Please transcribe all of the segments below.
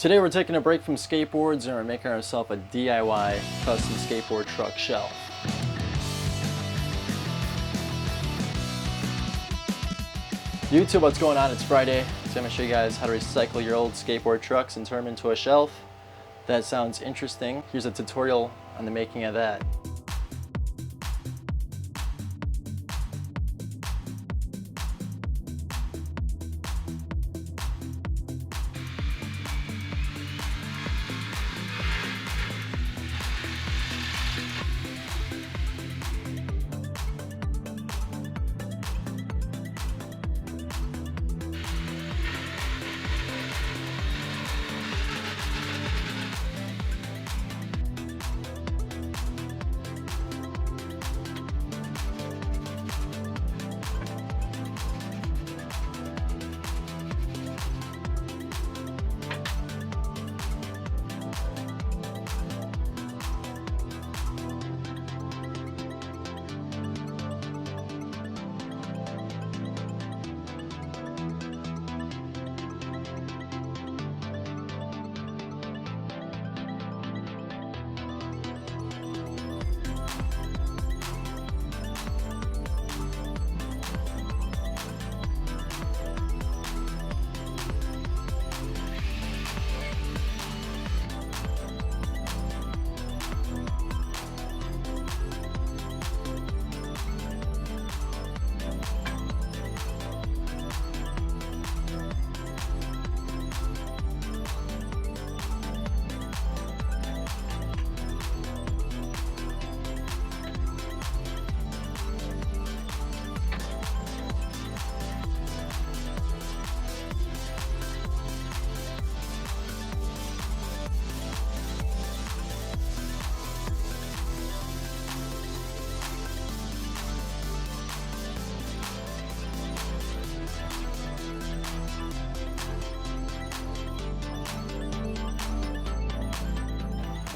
Today we're taking a break from skateboards and we're making ourselves a DIY custom skateboard truck shelf. YouTube, what's going on? It's Friday, so I'm going to show you guys how to recycle your old skateboard trucks and turn them into a shelf. If that sounds interesting, here's a tutorial on the making of that.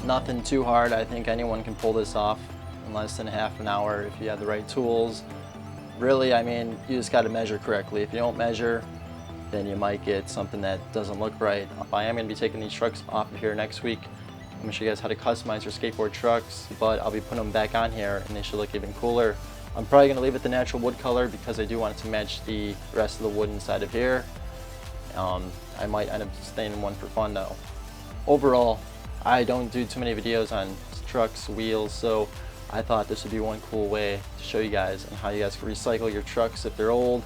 Nothing too hard. I think anyone can pull this off in less than half an hour if you have the right tools. Really, I mean, you just got to measure correctly. If you don't measure, then you might get something that doesn't look right. I am going to be taking these trucks off of here next week. I'm going to show you guys how to customize your skateboard trucks, but I'll be putting them back on here and they should look even cooler. I'm probably going to leave it the natural wood color because I do want it to match the rest of the wood inside of here. I might end up staining one for fun though. Overall, I don't do too many videos on trucks, wheels, so I thought this would be one cool way to show you guys and how you guys can recycle your trucks if they're old.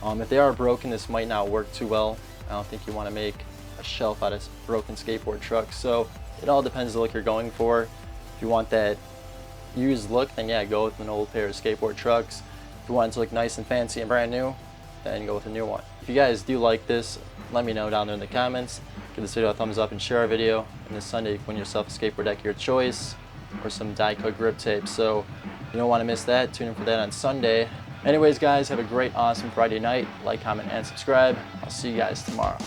If they are broken, this might not work too well. I don't think you want to make a shelf out of broken skateboard trucks, so it all depends on the look you're going for. If you want that used look, then yeah, go with an old pair of skateboard trucks. If you want it to look nice and fancy and brand new, then go with a new one. If you guys do like this, let me know down there in the comments. Give this video a thumbs up and share our video. And this Sunday you can win yourself a skateboard deck of your choice or some die-cut grip tape. So you don't want to miss that. Tune in for that on Sunday. Anyways guys, have a great, awesome Friday night. Like, comment, and subscribe. I'll see you guys tomorrow.